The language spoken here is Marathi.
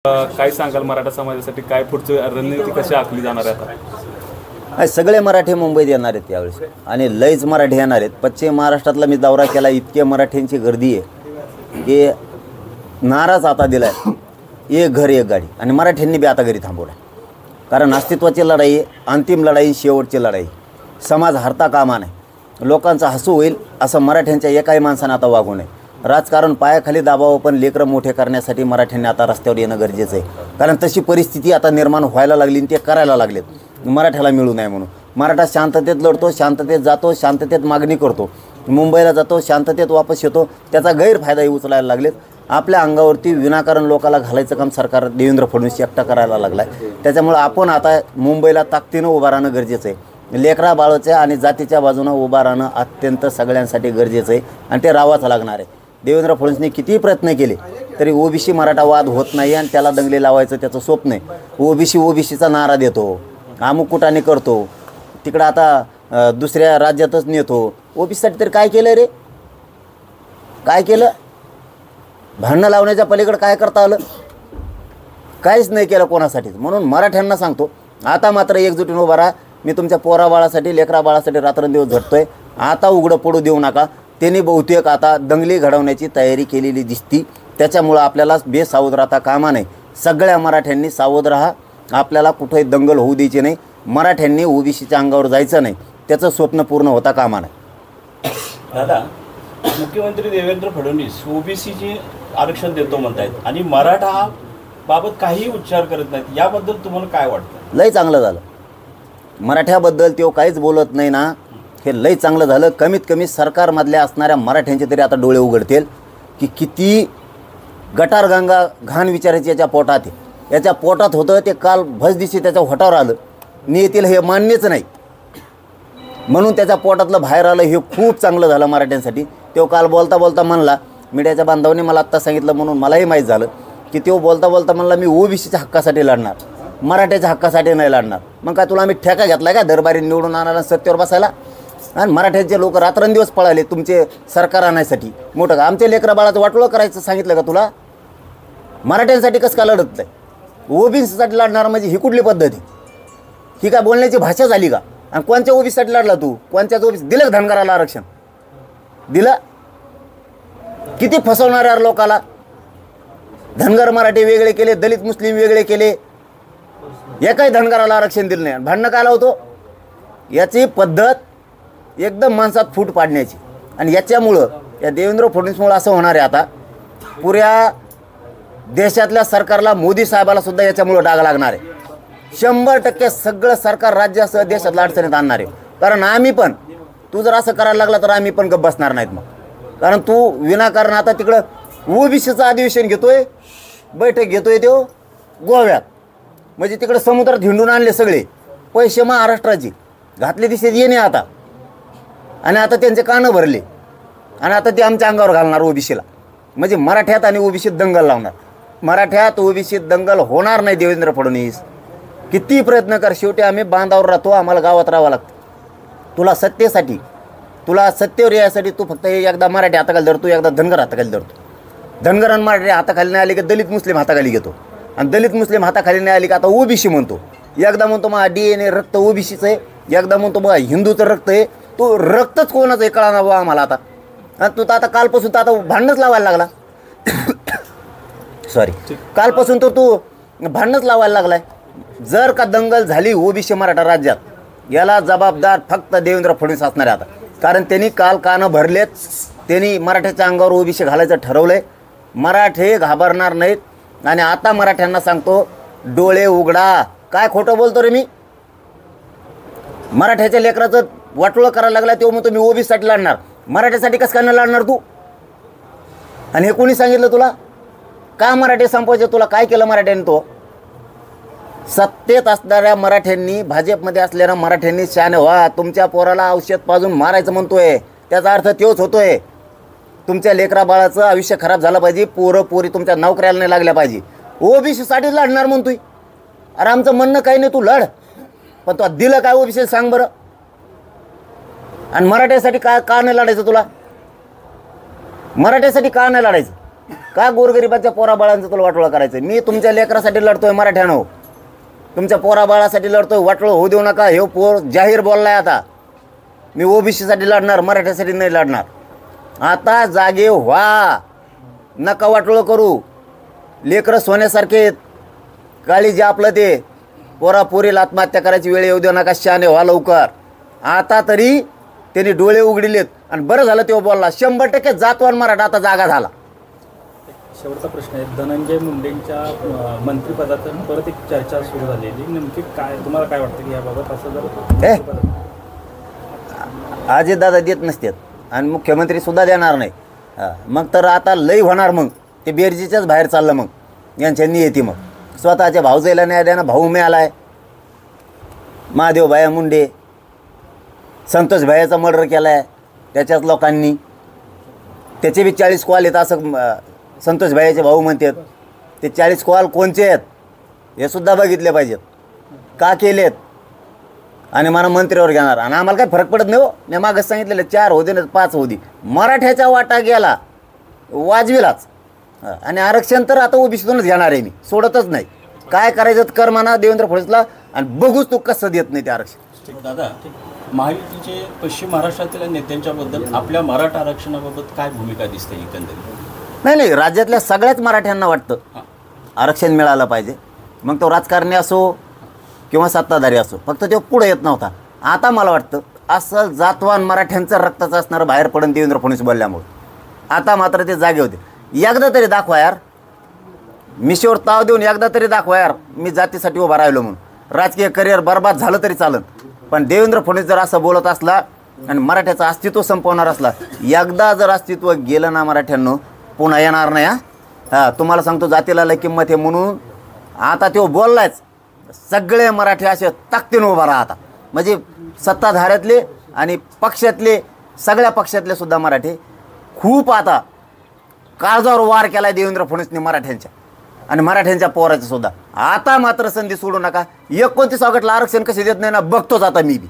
काय सांगाल मराठा समाजासाठी काय पुढची रणनीती कशी आखली जाणार आहे आता? सगळे मराठी मुंबईत येणार आहेत यावेळेस आणि लयच मराठी येणार आहेत। पश्चिम महाराष्ट्रातला मी दौरा केला, इतके मराठ्यांची गर्दी आहे की नाराच आता दिलाय, एक घर एक गाडी। आणि मराठ्यांनी बी आता घरी थांबवलं, कारण अस्तित्वाची लढाई आहे, अंतिम लढाई, शेवटची लढाई। समाज हरता कामा नाही, लोकांचा हसू होईल असं मराठ्यांच्या एकाही माणसानं आता वागू नये। राजकारण पायाखाली दाबावं, पण लेकरं मोठे करण्यासाठी मराठ्यांनी आता रस्त्यावर येणं गरजेचं आहे, कारण तशी परिस्थिती आता निर्माण व्हायला लागली आणि ते करायला लागलेत मराठ्याला मिळू नये म्हणून। मराठा शांततेत लढतो, शांततेत जातो, शांततेत मागणी करतो, मुंबईला जातो, शांततेत वापस येतो, त्याचा गैरफायदाही उचलायला लागलेत। आपल्या अंगावरती विनाकारण लोकाला घालायचं काम सरकार देवेंद्र फडणवीस एकटा करायला लागला आहे। त्याच्यामुळं आपण आता मुंबईला ताकदीनं उभं राहणं गरजेचं आहे। लेकरा बाळाच्या आणि जातीच्या बाजूनं उभं राहणं अत्यंत सगळ्यांसाठी गरजेचं आहे आणि ते राहावंच लागणार आहे। देवेंद्र फडणवीसने कितीही प्रयत्न केले तरी ओबीसी मराठा वाद होत नाही आणि त्याला दंगले लावायचं त्याचं स्वप्न आहे। ओबीसीचा नारा देतो, अमुक कुटाने करतो, तिकडं आता दुसऱ्या राज्यातच नेतो। ओबीसीसाठी तरी काय केलं रे? काय केलं? भांडणं लावण्याच्या पलीकडे काय करता आलं? काहीच नाही केलं कोणासाठीच। म्हणून मराठ्यांना सांगतो, आता मात्र एकजुटीने उभा राहा। मी तुमच्या पोराबाळासाठी, लेकरा बाळासाठी रात्रंदिवस झटतोय, आता उघडं पडू देऊ नका। त्यांनी बहुतेक आता दंगली घडवण्याची तयारी केलेली दिसती, त्याच्यामुळं आपल्याला बेसावध राहता कामा नाही। सगळ्या मराठ्यांनी सावध राहा, आपल्याला कुठेही दंगल होऊ द्यायची नाही। मराठ्यांनी ओबीसीच्या अंगावर जायचं नाही, त्याचं स्वप्न पूर्ण होता कामा नाही। दादा, मुख्यमंत्री देवेंद्र फडणवीस ओबीसीचे आरक्षण देतो म्हणतायत आणि मराठा बाबत काहीही उच्चार करत नाहीत, याबद्दल तुम्हाला काय वाटतं? लय चांगलं झालं, मराठ्याबद्दल तो काहीच बोलत नाही ना, हे लय चांगलं झालं। कमीत कमी सरकारमधल्या असणाऱ्या मराठ्यांचे तरी आता डोळे उघडतील की किती गटारगंगा घाण विचारायची याच्या पोटात आहे। याच्या पोटात होतं ते काल भजदिशी त्याच्या होटावर आलं, नियतीला हे मान्यच नाही, म्हणून त्याच्या पोटातलं बाहेर आलं। हे खूप चांगलं झालं मराठ्यांसाठी। तो काल बोलता बोलता म्हणला, मीडियाच्या बांधवांनी मला आत्ता सांगितलं म्हणून मलाही माहीत झालं की तो बोलता बोलता म्हणला, मी ओबीसीच्या हक्कासाठी लढणार, मराठ्याच्या हक्कासाठी नाही लढणार। मग काय तुला आम्ही ठेका घेतला का दरबारी निवडून आणायला, सत्तेवर बसायला? आणि मराठ्यांचे लोक रात्रंदिवस पळाले तुमचे सरकार आणण्यासाठी। मोठं का आमच्या लेकरा बाळाचं वाटोळं करायचं सांगितलं का तुला? मराठ्यांसाठी कसं का लढत नाही? ओबीसीसाठी लढणार म्हणजे ही कुठली पद्धती? ही काय बोलण्याची भाषा झाली का? आणि कोणत्या ओबीसीसाठी लढला तू? कोणत्याच ओबीसी दिलं धनगराला आरक्षण दिलं? किती फसवणार यार लोकाला। धनगर मराठी वेगळे केले, दलित मुस्लिम वेगळे केले, एकाही धनगराला आरक्षण दिलं नाही। भांडणं काय होतो? याची पद्धत एकदम माणसात फूट पाडण्याची। आणि याच्यामुळं या देवेंद्र फडणवीसमुळं असं होणार आहे, आता पुऱ्या देशातल्या सरकारला, मोदी साहेबाला सुद्धा याच्यामुळं डाग लागणार आहे। 100% सगळं सरकार राज्यासह देशातल्या अडचणीत आणणार आहे। कारण आम्ही पण, तू जर असं करायला लागला तर आम्ही पण गप्प बसणार नाहीत मग। कारण तू विनाकारण आता तिकडं ओबीसीचं अधिवेशन घेतोय, बैठक घेतोय तो गोव्यात, म्हणजे तिकडं समुद्रात हिंडून आणले सगळे पैसे महाराष्ट्राचे घातले दिसत येणे आता। आणि आता त्यांचे कानं भरले आणि आता ते आमच्या अंगावर घालणार ओबीसीला, म्हणजे मराठ्यात आणि ओबीसीत दंगल लावणार। मराठ्यात ओबीसीत दंगल होणार नाही। देवेंद्र फडणवीस किती प्रयत्न कर, शेवटी आम्ही बांधावर राहतो, आम्हाला गावात राहावं लागतं। तुला सत्तेसाठी, तुला सत्तेवर यायसाठी तू फक्त एकदा मराठी हाताखाली धरतो, एकदा धनगर हाताखाली धरतो। धनगर आणि मराठी हाताखाली नाही आली की दलित मुस्लिम हाताखाली घेतो, आणि दलित मुस्लिम हाताखाली नाही आली की आता ओबीसी म्हणतो। एकदा म्हणतो मग DNA रक्त ओबीसीचं आहे, एकदा म्हणतो मग हिंदूचं रक्त आहे। तो रक्तच कोणाचं आहे कळा ना बा आम्हाला आता। आणि तू तर आता कालपासून तर आता भांडणच लावायला लागला सॉरी, कालपासून तर तू भांडणच लावायला लागलाय। जर का दंगल झाली ओबीसी मराठा राज्यात, याला जबाबदार फक्त देवेंद्र फडणवीस असणार आहे आता। कारण त्यांनी काल कानं भरलेत, त्यांनी मराठ्याच्या अंगावर ओबीसी घालायचं ठरवलंय। मराठे घाबरणार नाहीत। आणि आता मराठ्यांना सांगतो, डोळे उघडा। काय खोटं बोलतो रे मी? मराठ्याच्या लेकराचं वाटोळं करायला लागला तेव्हा मग तुम्ही ओबीसीसाठी लढणार, मराठ्यासाठी कसं काय नाही लढणार तू? आणि हे कोणी सांगितलं तुला? का मराठी संपवायचे? तुला काय केलं मराठ्यांनी? तो सत्तेत असणाऱ्या मराठ्यांनी, भाजपमध्ये असलेल्या मराठ्यांनी शान व्हा। तुमच्या पोराला औषध पाजून मारायचं म्हणतोय, त्याचा अर्थ तोच होतोय। तुमच्या लेकरा बाळाचं आयुष्य खराब झालं पाहिजे, पोरं पोरी तुमच्या नोकऱ्याला नाही लागल्या पाहिजे, ओबीसीसाठी लढणार म्हणतोय। अरे आमचं म्हणणं काही नाही, तू लढ, पण तू दिलं काय ओबीसी सांग बरं? आणि मराठ्यासाठी का नाही लढायचं तुला? मराठ्यासाठी का नाही लढायचं? का गोरगरिबाच्या पोराबाळांचं तुला वाटोळं करायचं? मी तुमच्या लेकरासाठी लढतोय मराठ्यानो, तुमच्या पोराबाळासाठी लढतोय. वाटोळं होऊ देऊ नका. हे पोर जाहीर बोललाय आता, मी ओबीसीसाठी लढणार, मराठ्यासाठी नाही लढणार. आता जागे व्हा, नका वाटोळं करू. लेकरं सोन्यासारखे आहेत, काळी जे आपलं ते पोरापोरीला आत्महत्या करायची वेळ येऊ देऊ नका. शहाणे व्हा लवकर. आता तरी त्यांनी डोळे उघडलेत आणि बरं झालं तेव्हा बोलला. 100% जातवान मराठा आता जागा झाला. शेवटचा प्रश्न आहे, धनंजय मुंडेंच्या मंत्रिपदाचं परत एक चर्चा सुरू झालेली, नेमकी काय तुम्हाला काय वाटतं की याबाबत? असं जर अजितदादा देत नसतात आणि मुख्यमंत्री सुद्धा देणार नाही, मग तर आता लई होणार. मग ते बेरजीच्याच बाहेर चाललं. मग यांच्या नियती मग स्वतःच्या भाऊजाईला न्याय द्यानं भाऊ मिळाला आहे. महादेव भाया मुंडे, संतोष भायाचा मर्डर केला आहे त्याच्याच लोकांनी. त्याचे बी 40 कॉल आहेत असं संतोष भाईचे भाऊ म्हणतात. ते 40 कॉल कोणचे आहेत हे सुद्धा बघितले पाहिजेत, का केलेत, आणि मला मंत्र्यावर घेणार. आणि आम्हाला काय फरक पडत नाही हो. मी मागच सांगितलेलं 4 होते ना 5 होती. मराठ्याचा वाटा गेला वाजविलाच. आणि आरक्षण तर आता ओबीसीतूनच घेणार आहे, मी सोडतच नाही. काय करायचं कर म्हणा देवेंद्र फडणवीसला, आणि बघूच तू कसं देत नाही ते आरक्षण. दादा, महायुतीचे पश्चिम महाराष्ट्रातील नेत्यांच्याबद्दल आपल्या मराठा आरक्षणाबाबत काय भूमिका दिसते एकंदरीत? नाही, राज्यातल्या सगळ्याच मराठ्यांना वाटतं आरक्षण मिळालं पाहिजे. मग तो राजकारणी असो किंवा सत्ताधारी असो, फक्त तो पुढे येत नव्हता. आता मला वाटतं असं जातवान मराठ्यांचं रक्ताचं असणारं बाहेर पडून देवेंद्र फडणवीस बोलल्यामुळे आता मात्र ते जागे होते. एकदा तरी दाखवा यार, मिशीवर ताव देऊन एकदा तरी दाखवा यार मी जातीसाठी उभा राहिलो म्हणून. राजकीय करिअर बरबाद झालं तरी चालन, पण देवेंद्र फडणवीस जर असं बोलत असला आणि मराठ्याचं अस्तित्व संपवणार असला, एकदा जर अस्तित्व गेलं ना मराठ्यांनो पुन्हा येणार नाही. तुम्हाला सांगतो जातीला लय किंमत आहे म्हणून आता तो बोललायच. सगळे मराठी असे ताकदीने उभा राहतात, म्हणजे सत्ताधाऱ्यातले आणि पक्षातले, सगळ्या पक्षातले सुद्धा मराठी खूप आता काळजावर वार केला आहे देवेंद्र फडणवीसने मराठ्यांच्या आणि मराठ्यांच्या पोराचं सुद्धा. आता मात्र संधी सोडू नका. 29 ऑगस्टला आरक्षण कसे देत नाही ना बघतोच आता मी बी.